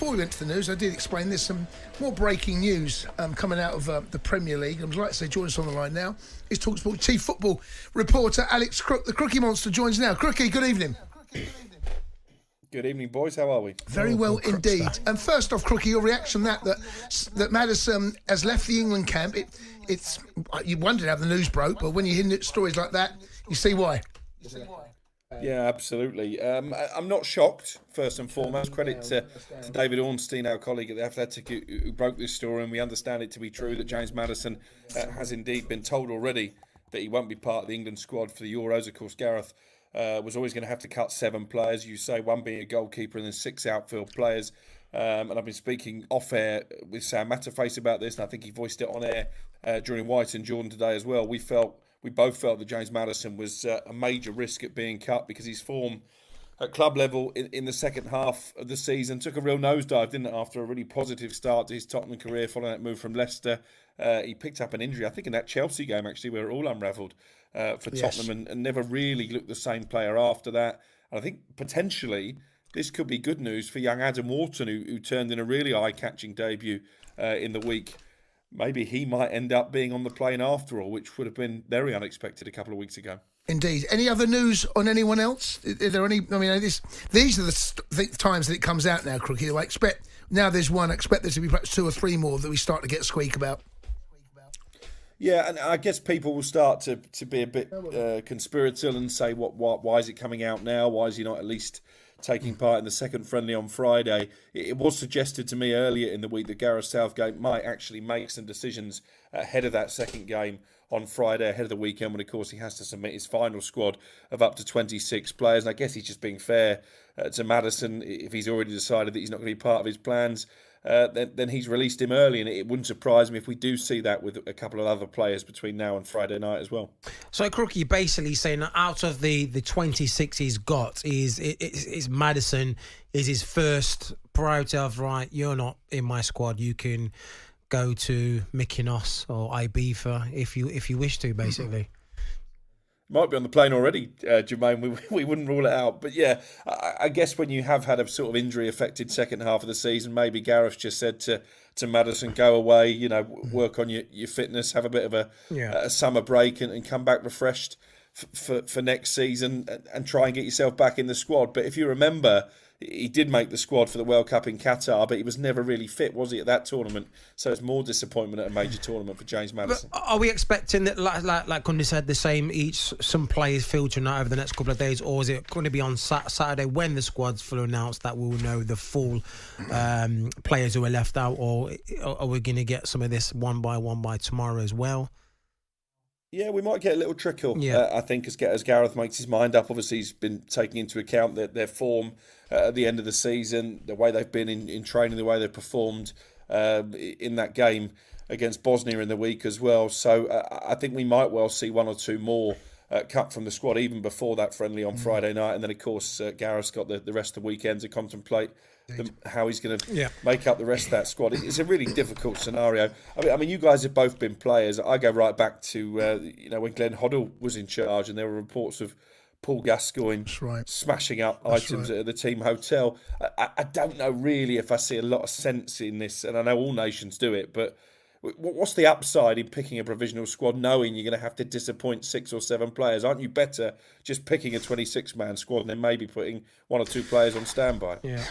before we went to the news, I did explain there's some more breaking news coming out of the Premier League. I'd like to say join us on the line now is talkSPORT Chief Football Reporter Alex Crook. The Crookie Monster joins now. Crookie, good evening. Good evening, boys. How are we? Very well indeed. And first off, Crookie, your reaction that Maddison has left the England camp. It's you wondered how the news broke, but when you hear stories like that, you see why. Yeah, absolutely. I'm not shocked, first and foremost. Credit to David Ornstein, our colleague at The Athletic, who broke this story, and we understand it to be true that James Maddison has indeed been told already that he won't be part of the England squad for the Euros. Of course, Gareth was always going to have to cut 7 players, you say, 1 being a goalkeeper and then 6 outfield players. And I've been speaking off-air with Sam Matterface about this, and I think he voiced it on air during White and Jordan today as well. We both felt that James Maddison was a major risk at being cut because his form at club level in the second half of the season took a real nosedive, didn't it, after a really positive start to his Tottenham career following that move from Leicester. He picked up an injury, I think, in that Chelsea game, actually, where it all unravelled for Tottenham and never really looked the same player after that. And I think potentially this could be good news for young Adam Wharton, who turned in a really eye-catching debut in the week. Maybe he might end up being on the plane after all, which would have been very unexpected a couple of weeks ago. Indeed. Any other news on anyone else? Are there any? I mean, these are the times that it comes out now, Crookie. I expect now there's one. I expect there to be perhaps 2 or 3 more that we start to get a squeak about. Yeah, and I guess people will start to be a bit conspiratorial and say, why is it coming out now? Why is he not at least taking part in the second friendly on Friday? It was suggested to me earlier in the week that Gareth Southgate might actually make some decisions ahead of that second game on Friday, ahead of the weekend, when, of course, he has to submit his final squad of up to 26 players. And I guess he's just being fair to Maddison. If he's already decided that he's not going to be part of his plans, then he's released him early, and it wouldn't surprise me if we do see that with a couple of other players between now and Friday night as well. So, Crookie, basically saying that out of the 26 he's got, is Maddison is his first priority of, right, you're not in my squad, you can go to Mykonos or Ibiza if you wish to, basically. Might be on the plane already, Jermaine. We wouldn't rule it out. But yeah, I guess when you have had a sort of injury-affected second half of the season, maybe Gareth just said to Maddison, go away, work on your fitness, have a bit of a summer break and come back refreshed for next season and try and get yourself back in the squad. But if you remember, he did make the squad for the World Cup in Qatar, but he was never really fit, was he, at that tournament? So it's more disappointment at a major tournament for James Maddison. But are we expecting that, like Gundy said, the same some players filtering out over the next couple of days, or is it going to be on Saturday when the squad's fully announced that we'll know the full players who are left out, or are we going to get some of this one by tomorrow as well? Yeah, we might get a little trickle, I think, as Gareth makes his mind up. Obviously, he's been taking into account their form at the end of the season, the way they've been in training, the way they've performed in that game against Bosnia in the week as well. So I think we might well see 1 or 2 more cut from the squad even before that friendly on Friday night. And then, of course, Gareth's got the rest of the weekend to contemplate how he's going to make up the rest of that squad. It's a really difficult scenario. I mean, you guys have both been players. I go right back to when Glenn Hoddle was in charge, and there were reports of Paul Gascoigne smashing up items at the team hotel. I don't know really if I see a lot of sense in this, and I know all nations do it, but what's the upside in picking a provisional squad knowing you're going to have to disappoint 6 or 7 players? Aren't you better just picking a 26-man squad and then maybe putting 1 or 2 players on standby? Yeah,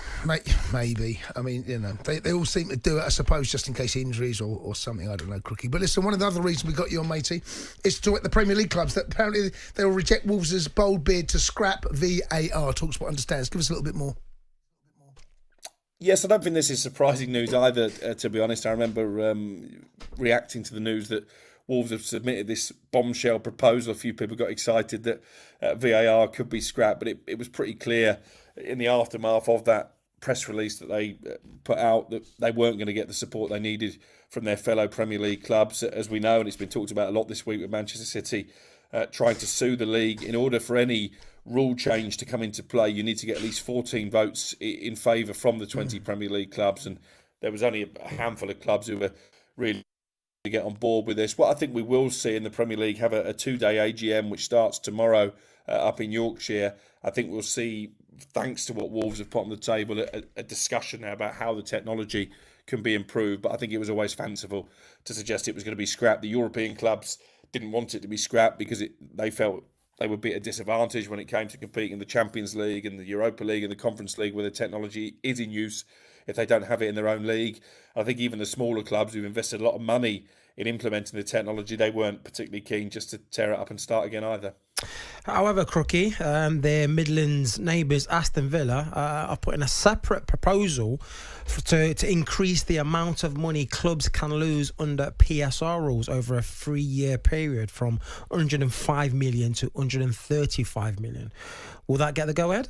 maybe. I mean, they all seem to do it, I suppose, just in case injuries or something. I don't know, Crookie. But listen, one of the other reasons we got you on, matey, is to talk at the Premier League clubs that apparently they will reject Wolves' bold bid to scrap VAR. talkSPORT understands. Give us a little bit more. Yes, I don't think this is surprising news either, to be honest. I remember reacting to the news that Wolves have submitted this bombshell proposal. A few people got excited that VAR could be scrapped, but it was pretty clear in the aftermath of that press release that they put out that they weren't going to get the support they needed from their fellow Premier League clubs, as we know, and it's been talked about a lot this week with Manchester City trying to sue the league. In order for any rule change to come into play, you need to get at least 14 votes in favour from the 20 Premier League clubs, and there was only a handful of clubs who were really to get on board with this. What I think we will see in the Premier League have a 2-day AGM which starts tomorrow up in Yorkshire. I think we'll see, thanks to what Wolves have put on the table, a discussion now about how the technology can be improved. But I think it was always fanciful to suggest it was going to be scrapped. The European clubs didn't want it to be scrapped because they felt they would be at a disadvantage when it came to competing in the Champions League and the Europa League and the Conference League, where the technology is in use, if they don't have it in their own league. I think even the smaller clubs who've invested a lot of money in implementing the technology, they weren't particularly keen just to tear it up and start again either. However, Crookie, their Midlands neighbours, Aston Villa, are putting a separate proposal to increase the amount of money clubs can lose under PSR rules over a 3-year period from 105 million to 135 million. Will that get the go-ahead?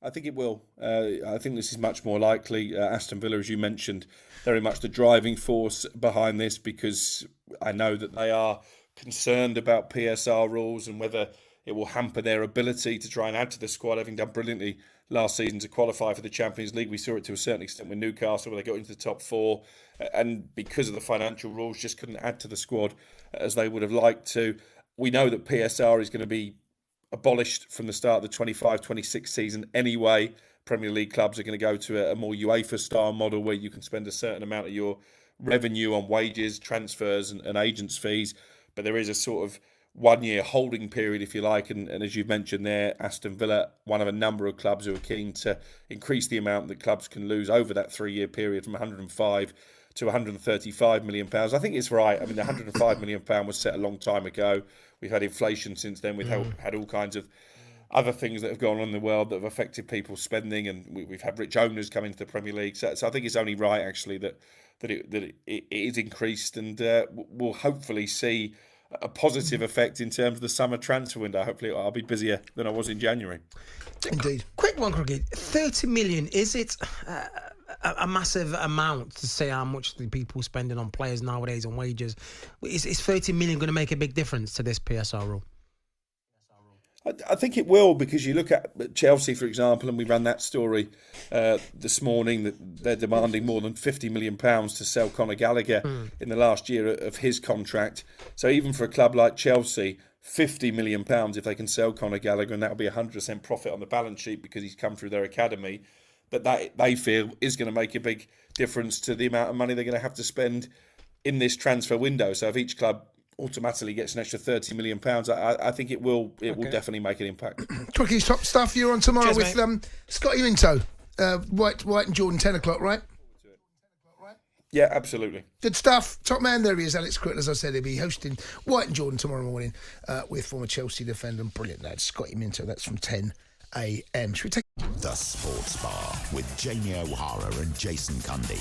I think it will. I think this is much more likely. Aston Villa, as you mentioned, very much the driving force behind this, because I know that they are concerned about PSR rules and whether it will hamper their ability to try and add to the squad, having done brilliantly last season to qualify for the Champions League. We saw it to a certain extent with Newcastle, where they got into the top 4, and because of the financial rules, just couldn't add to the squad as they would have liked to. We know that PSR is going to be abolished from the start of the 25-26 season anyway. Premier League clubs are going to go to a more UEFA-style model where you can spend a certain amount of your revenue on wages, transfers and agents' fees. But there is a sort of 1-year holding period, if you like. And as you've mentioned there, Aston Villa, one of a number of clubs who are keen to increase the amount that clubs can lose over that 3-year period from 105 to 135 million pounds. I think it's right. I mean, the 105 million pound was set a long time ago. We've had inflation since then. We've had all kinds of other things that have gone on in the world that have affected people's spending, and we've had rich owners come into the Premier League. So I think it's only right, actually, that it is increased, and we'll hopefully see a positive effect in terms of the summer transfer window. Hopefully I'll be busier than I was in January. Indeed. Quick one, Crookie. 30 million, is it a massive amount to say how much the people spending on players nowadays on wages? Is 30 million going to make a big difference to this PSR rule? I think it will, because you look at Chelsea, for example, and we ran that story this morning, that they're demanding more than £50 million to sell Conor Gallagher in the last year of his contract. So even for a club like Chelsea, £50 million if they can sell Conor Gallagher, and that'll be 100% profit on the balance sheet because he's come through their academy, that they feel is going to make a big difference to the amount of money they're going to have to spend in this transfer window. So if each club automatically gets an extra £30 million, I think it will definitely make an impact. Crookie's top stuff. You're on tomorrow. Cheers, with Scotty Minto, White and Jordan, 10 o'clock, right? Yeah, absolutely. Good stuff. Top man, there he is, Alex Crook. As I said, he'll be hosting White and Jordan tomorrow morning with former Chelsea defender and brilliant lad Scotty Minto. That's from 10 a.m. Should we take The Sports Bar with Jamie O'Hara and Jason Cundy.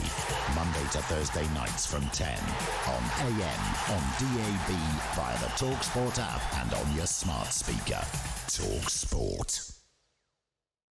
Monday to Thursday nights from 10 on AM, on DAB, via the talkSPORT app and on your smart speaker. talkSPORT.